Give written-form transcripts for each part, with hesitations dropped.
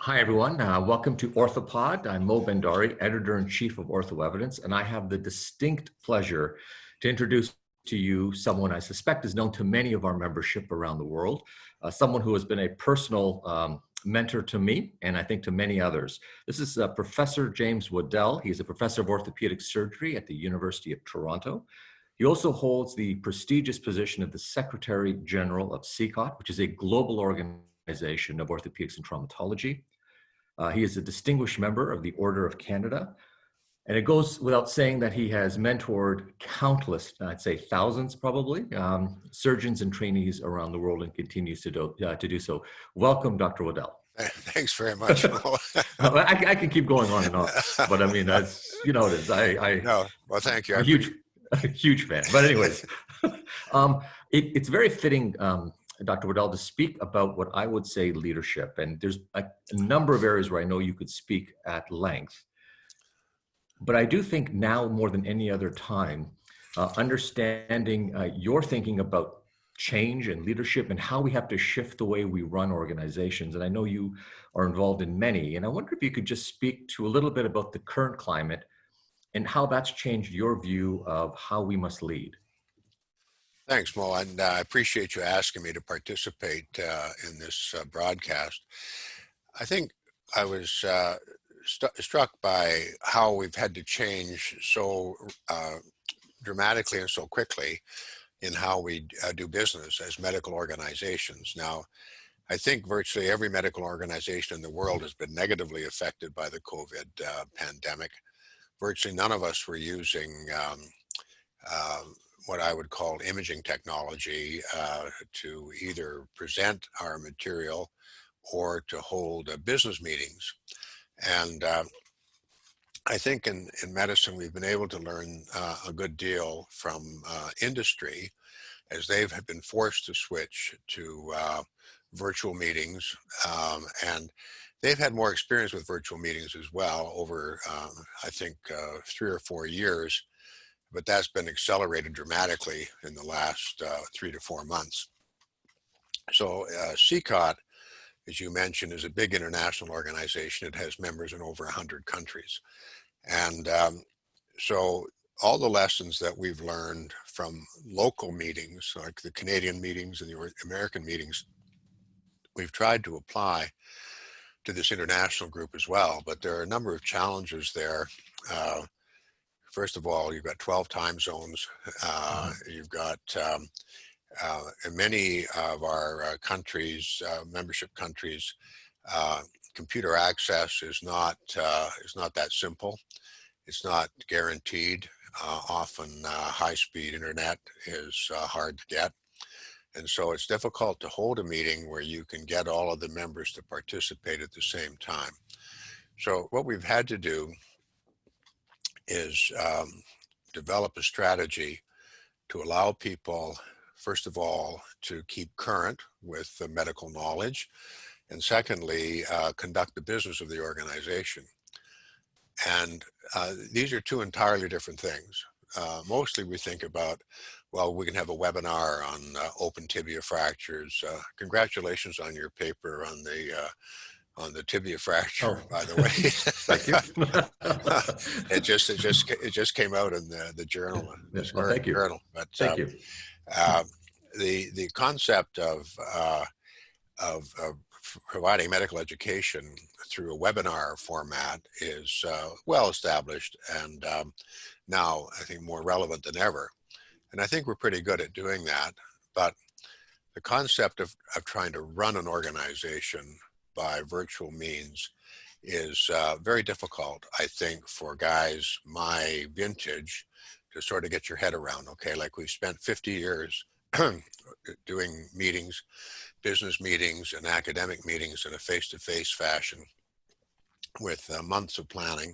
Hi, everyone. Welcome to Orthopod. I'm Mo Bendari, Editor-in-Chief of Ortho Evidence, and I have the distinct pleasure to introduce to you someone I suspect is known to many of our membership around the world, someone who has been a personal mentor to me, and I think to many others. This is Professor James Waddell. He's a professor of orthopedic surgery at the University of Toronto. He also holds the prestigious position of the Secretary General of CCOT, which is a global organization of orthopedics and traumatology. He is a distinguished member of the Order of Canada, and it goes without saying that he has mentored countless, I'd say thousands probably, surgeons and trainees around the world and continues to do so. Welcome, Dr. Waddell. Thanks very much. I can keep going on and on, but I mean, that's, you know, it is. No, well, thank you. I'm a huge fan. But anyways, it's very fitting, Dr. Waddell, to speak about what I would say leadership. And there's a number of areas where I know you could speak at length. But I do think now more than any other time, understanding your thinking about change and leadership and how we have to shift the way we run organizations. And I know you are involved in many. And I wonder if you could just speak to a little bit about the current climate and how that's changed your view of how we must lead. Thanks, Mo, and I appreciate you asking me to participate in this broadcast. I think I was struck by how we've had to change so dramatically and so quickly in how we do business as medical organizations. Now, I think virtually every medical organization in the world has been negatively affected by the COVID pandemic. Virtually none of us were using what I would call imaging technology to either present our material or to hold business meetings. And I think in medicine, we've been able to learn a good deal from industry as they've been forced to switch to virtual meetings. And they've had more experience with virtual meetings as well over, I think, 3 or 4 years. But that's been accelerated dramatically in the last 3 to 4 months. So CCOT, as you mentioned, is a big international organization. It has members in over 100 countries. And so all the lessons that we've learned from local meetings, like the Canadian meetings and the American meetings, we've tried to apply to this international group as well. But there are a number of challenges there. First of all, you've got 12 time zones. You've got in many of our countries, membership countries, computer access is not that simple. It's not guaranteed. Often high-speed internet is hard to get. And so it's difficult to hold a meeting where you can get all of the members to participate at the same time. So what we've had to do is develop a strategy to allow people, first of all, to keep current with the medical knowledge, and secondly, conduct the business of the organization. And these are two entirely different things. Mostly we think about, well, we can have a webinar on open tibia fractures. Congratulations on your paper on the tibia fracture, by the way. Thank you. it just came out in the journal. Well, thank you. Journal. But thank you. The concept of providing medical education through a webinar format is well established and now I think more relevant than ever. And I think we're pretty good at doing that. But the concept of trying to run an organization by virtual means is very difficult, I think, for guys my vintage to sort of get your head around. Okay, like we've spent 50 years doing meetings, business meetings and academic meetings in a face-to-face fashion with months of planning,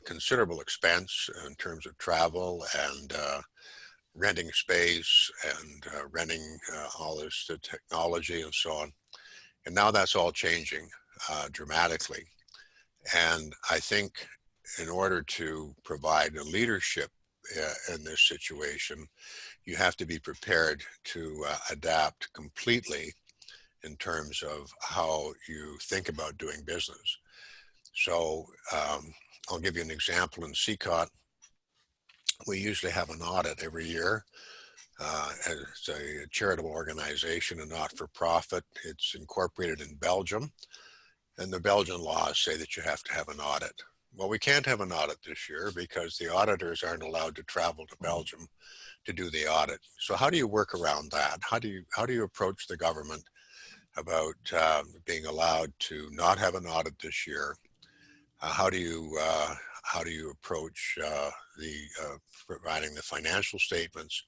considerable expense in terms of travel and renting space and renting all this technology and so on. And now that's all changing dramatically. And I think in order to provide a leadership in this situation, you have to be prepared to adapt completely in terms of how you think about doing business. So I'll give you an example. In CCOT, we usually have an audit every year. It's a charitable organization, a not-for-profit. It's incorporated in Belgium, and the Belgian laws say that you have to have an audit. Well, we can't have an audit this year because the auditors aren't allowed to travel to Belgium to do the audit. So how do you work around that? How do you approach the government about being allowed to not have an audit this year? How do you approach providing the financial statements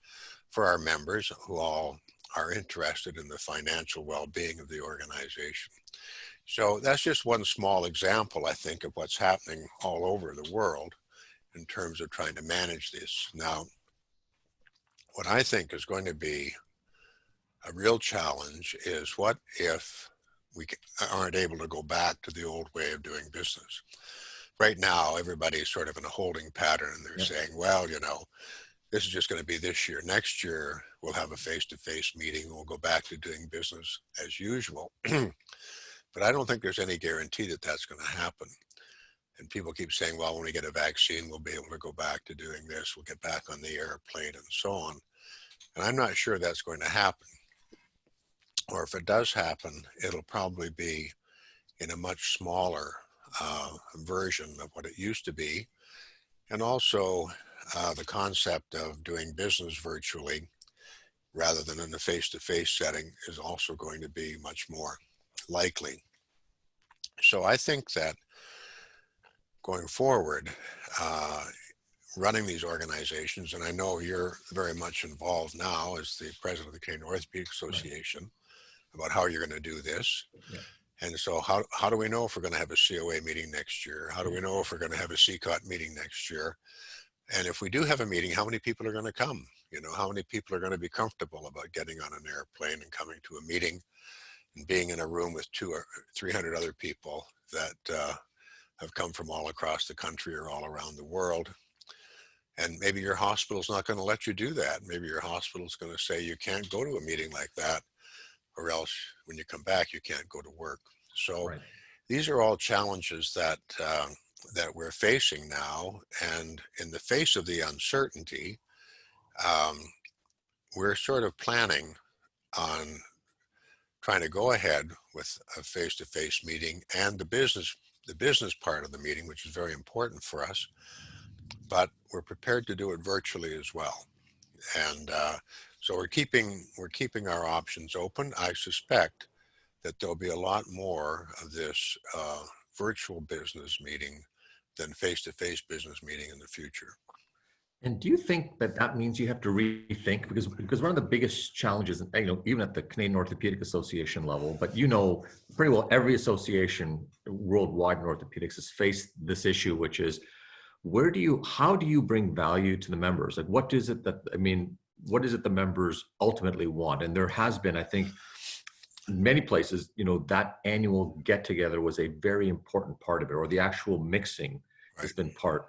for our members who all are interested in the financial well-being of the organization? So that's just one small example, I think, of what's happening all over the world in terms of trying to manage this. Now, what I think is going to be a real challenge is, what if we aren't able to go back to the old way of doing business? Right now, everybody's sort of in a holding pattern, and they're saying, well, this is just going to be this year. Next year, we'll have a face-to-face meeting. We'll go back to doing business as usual. But I don't think there's any guarantee that that's going to happen. And people keep saying, well, when we get a vaccine, we'll be able to go back to doing this. We'll get back on the airplane and so on. And I'm not sure that's going to happen. Or if it does happen, it'll probably be in a much smaller version of what it used to be. And also the concept of doing business virtually rather than in a face-to-face setting is also going to be much more likely. So I think that going forward, running these organizations, and I know you're very much involved now as the president of the Canadian Orthopaedic Association, about how you're going to do this. Yeah. And so how do we know if we're going to have a COA meeting next year? How do we know if we're going to have a CCOT meeting next year? And if we do have a meeting, how many people are going to come? How many people are going to be comfortable about getting on an airplane and coming to a meeting and being in a room with 200 or 300 other people that have come from all across the country or all around the world? And maybe your hospital's not going to let you do that. Maybe your hospital's going to say you can't go to a meeting like that, or else when you come back, you can't go to work. So these are all challenges that we're facing now. And in the face of the uncertainty, we're sort of planning on trying to go ahead with a face-to-face meeting and the business part of the meeting, which is very important for us, but we're prepared to do it virtually as well. And so we're keeping our options open. I suspect that there'll be a lot more of this virtual business meeting than face-to-face business meeting in the future. And do you think that means you have to rethink, because one of the biggest challenges, even at the Canadian Orthopaedic Association level, but pretty well every association worldwide in orthopedics has faced this issue, which is how do you bring value to the members? Like, what is it the members ultimately want? And there has been, I think, in many places, that annual get together was a very important part of it, or the actual mixing has been part.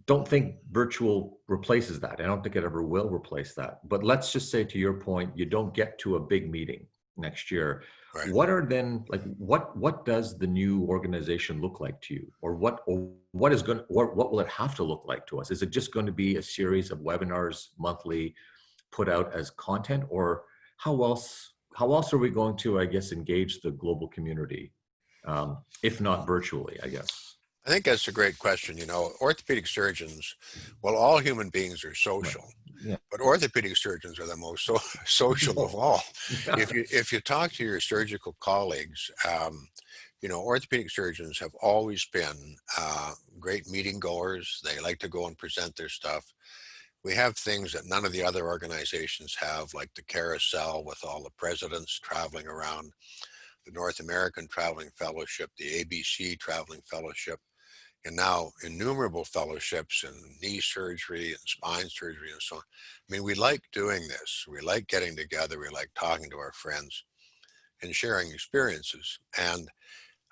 Don't think virtual replaces that. I don't think it ever will replace that. But let's just say, to your point, you don't get to a big meeting next year. Right. What does the new organization look like to you? Or what will it have to look like to us? Is it just going to be a series of webinars monthly put out as content, or how else are we going to, I guess, engage the global community, if not virtually, I guess? I think that's a great question. Orthopedic surgeons, well, all human beings are social, but orthopedic surgeons are the most social of all. If you talk to your surgical colleagues, orthopedic surgeons have always been great meeting goers. They like to go and present their stuff. We have things that none of the other organizations have, like the carousel with all the presidents traveling around, the North American Traveling Fellowship, the ABC Traveling Fellowship, and now innumerable fellowships in knee surgery and spine surgery and so on. I mean, we like doing this. We like getting together. We like talking to our friends and sharing experiences. And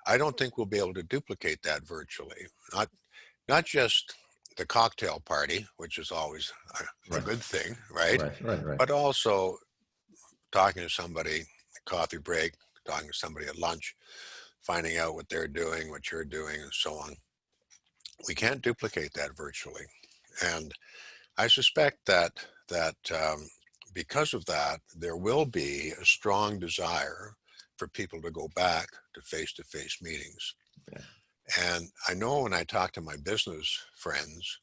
I don't think we'll be able to duplicate that virtually. Not just the cocktail party, which is always a good thing, right? Right. But also talking to somebody coffee break, talking to somebody at lunch, finding out what they're doing, what you're doing, and so on. We can't duplicate that virtually. And I suspect that because of that, there will be a strong desire for people to go back to face-to-face meetings. Yeah. And I know when I talk to my business friends,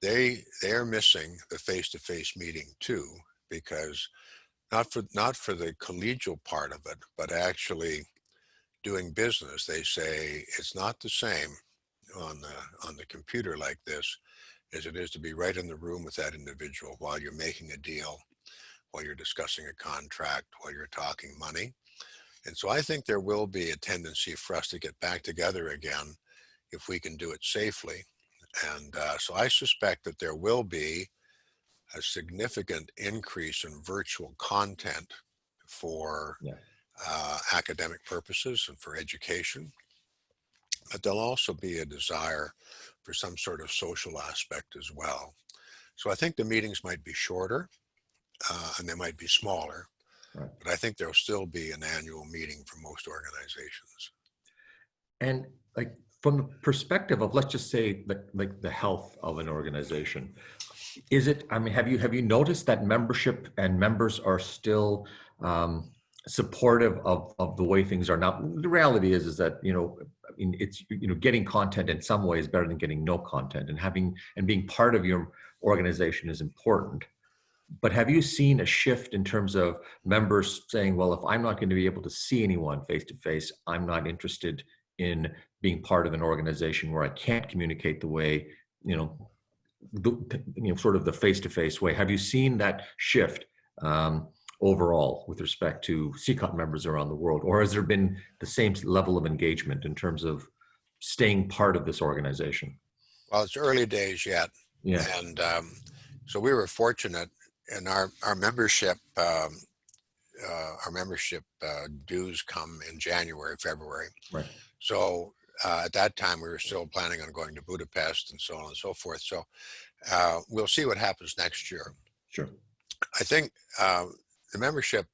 they are missing the face-to-face meeting too, because not for the collegial part of it, but actually doing business. They say it's not the same on the computer like this as it is to be right in the room with that individual while you're making a deal, while you're discussing a contract, while you're talking money. And so I think there will be a tendency for us to get back together again if we can do it safely. And so I suspect that there will be a significant increase in virtual content for academic purposes and for education. But there'll also be a desire for some sort of social aspect as well. So I think the meetings might be shorter and they might be smaller, Right. but I think there'll still be an annual meeting for most organizations. And like from the perspective of, let's just say the health of an organization, is it, I mean, have you noticed that membership and members are still supportive of the way things are now? The reality is that, you know, I mean, it's, you know, getting content in some ways better than getting no content, and being part of your organization is important. But have you seen a shift in terms of members saying, well, if I'm not going to be able to see anyone face to face, I'm not interested in being part of an organization where I can't communicate the way, you know, sort of the face-to-face way? Have you seen that shift overall with respect to CCOT members around the world, or has there been the same level of engagement in terms of staying part of this organization? Well, it's early days yet. Yeah. And so we were fortunate in our membership. Our membership dues come in January, February. Right. So at that time, we were still planning on going to Budapest and so on and so forth. So we'll see what happens next year. Sure. I think the membership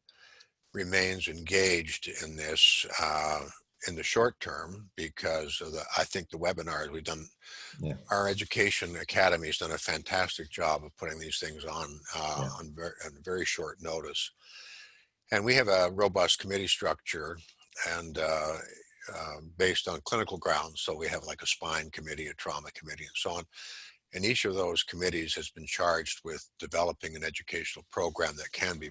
remains engaged in this in the short term because of I think the webinars we've done. Yeah. Our education academy has done a fantastic job of putting these things on very short notice. And we have a robust committee structure and based on clinical grounds. So we have like a spine committee, a trauma committee, and so on. And each of those committees has been charged with developing an educational program that can be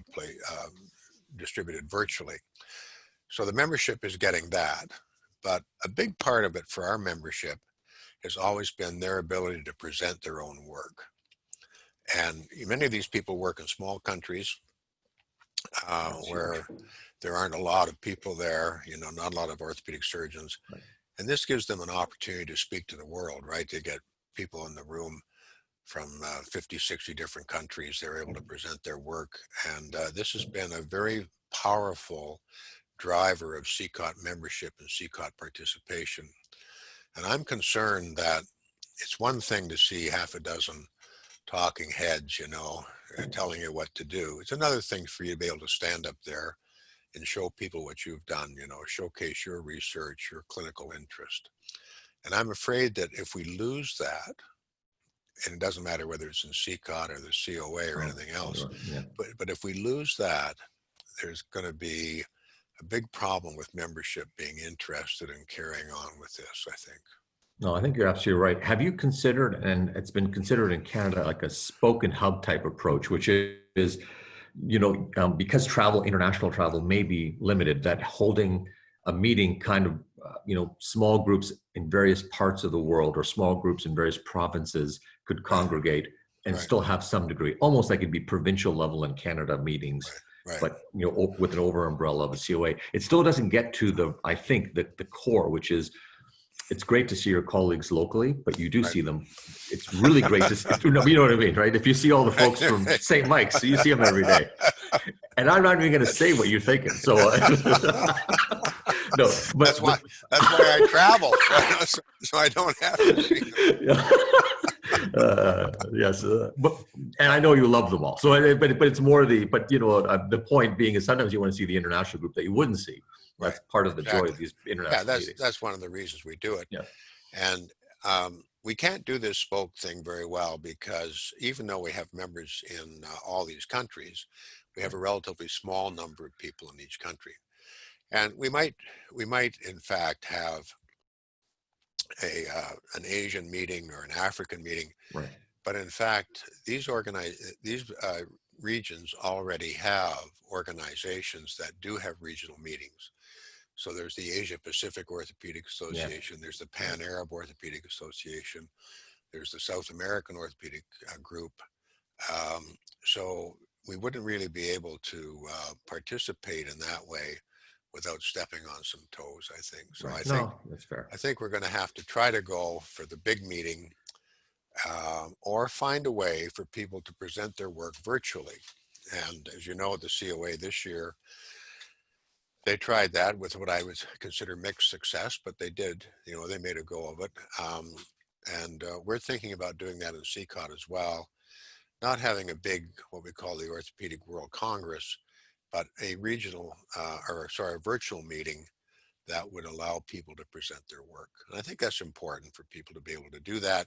distributed virtually. So the membership is getting that. But a big part of it for our membership has always been their ability to present their own work. And many of these people work in small countries where there aren't a lot of people there, you know, not a lot of orthopedic surgeons. Right. And this gives them an opportunity to speak to the world, right? They get people in the room from 50, 60 different countries. They're able to present their work. And this has been a very powerful driver of CCOT membership and CCOT participation. And I'm concerned that it's one thing to see half a dozen talking heads, you know, telling you what to do. It's another thing for you to be able to stand up there and show people what you've done, you know, showcase your research, your clinical interest. And I'm afraid that if we lose that, and it doesn't matter whether it's in CCOT or the COA or anything else, Yeah. but if we lose that, there's going to be a big problem with membership being interested in carrying on with this, I think. No, I think you're absolutely right. Have you considered, and it's been considered in Canada, like a spoken hub type approach, which is, you know, because international travel may be limited, that holding a meeting kind of, you know, small groups in various parts of the world or small groups in various provinces could congregate and still have some degree, almost like it'd be provincial level in Canada meetings. Right. But, you know, with an over umbrella of a COA. It still doesn't get to I think the core, which is, it's great to see your colleagues locally, but you do see them. It's really great to see, you know what I mean, right? If you see all the folks from St. Mike's, you see them every day. And I'm not even going to say what you're thinking. So, no, but that's why I travel, so I don't have to see them. Yes, and I know you love them all. So, but it's more the point being is sometimes you want to see the international group that you wouldn't see. That's Right. part of the joy Exactly. of these Yeah, international that's meetings. that's one of the reasons we do it. Yeah, And we can't do this spoke thing very well because even though we have members in all these countries, we have right, a relatively small number of people in each country. And we might in fact have an Asian meeting or an African meeting, right. but in fact these regions already have organizations that do have regional meetings. So there's the Asia Pacific Orthopedic Yeah, Association, there's the right. Pan Arab Orthopedic Association, there's the South American Orthopedic Group. Um, so we wouldn't really be able to participate in that way without stepping on some toes, I think. So Right. I think No, that's fair. I think we're going to have to try to go for the big meeting, or find a way for people to present their work virtually. And as you know, the COA this year, they tried that with what I would consider mixed success, but they did, they made a go of it. And we're thinking about doing that in CCOT as well, not having a big, what we call the Orthopedic World Congress, but a regional, a virtual meeting that would allow people to present their work. And I think that's important for people to be able to do that.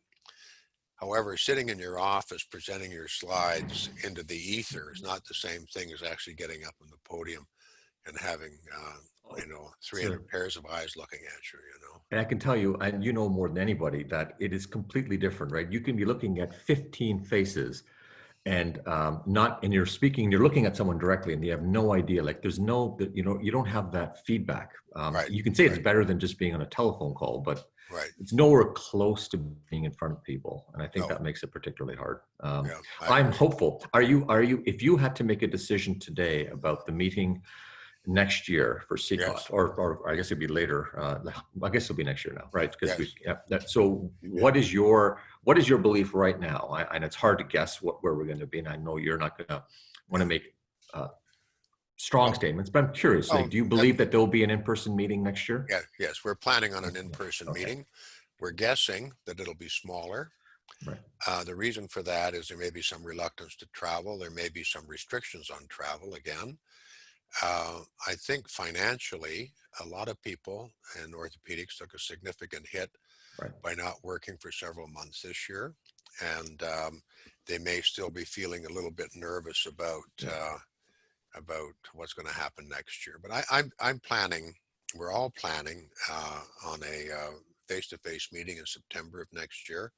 However, sitting in your office presenting your slides into the ether is not the same thing as actually getting up on the podium and having, So, 300 pairs of eyes looking at you. and I can tell you, and you know more than anybody, that it is completely different, right? You can be looking at 15 faces and you're looking at someone directly and you have no idea, like there's you don't have that feedback. Right, You can say it's right, better than just being on a telephone call, but right. it's nowhere close to being in front of people. And I think No, that makes it particularly hard. yeah, I I'm agree. hopeful. If you had to make a decision today about the meeting next year for CCOT, Yes, or I guess it'd be later. I guess it'll be next year now, right? Because yes, so yeah. what is your belief right now? And it's hard to guess where we're going to be. And I know you're not going to want to make strong Well, statements, but I'm curious. Like, oh, do you believe that there will be an in-person meeting next year? yeah, yes, we're planning on Yeah. an in-person Okay. meeting. We're guessing that it'll be smaller. Right. The reason for that is there may be some reluctance to travel. There may be some restrictions on travel again. I think financially, a lot of people in orthopedics took a significant hit Right. by not working for several months this year. And they may still be feeling a little bit nervous Yeah. about what's going to happen next year. But I'm planning, we're all planning on a face-to-face meeting in September of next year.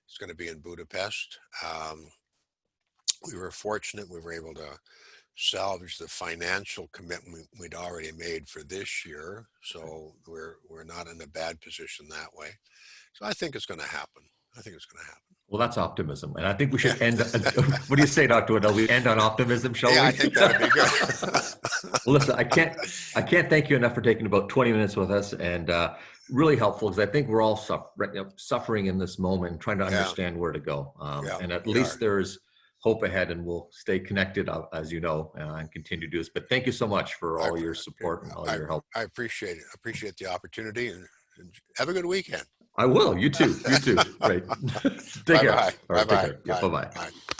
It's going to be in Budapest. We were fortunate, we were able to salvage the financial commitment we'd already made for this year. So we're not in a bad position that way. So I think it's going to happen. I think it's going to happen. Well, that's optimism. And I think we should Yeah. end. What do you say, Dr. Waddell? We end on optimism, shall Yeah, we? I think that'd be good. Well, listen, I can't thank you enough for taking about 20 minutes with us, and really helpful, because I think we're all suffering in this moment, trying to Yeah, understand where to go. yeah, And at we are. least there's hope ahead, and we'll stay connected, as you know, and continue to do this. But thank you so much for I, all your support and all I, your help. I appreciate it. Appreciate the opportunity, and have a good weekend. I will. You too. You too. Right. Take Bye care. bye. All Bye right. Take bye. care. Yeah. Bye Bye-bye. bye.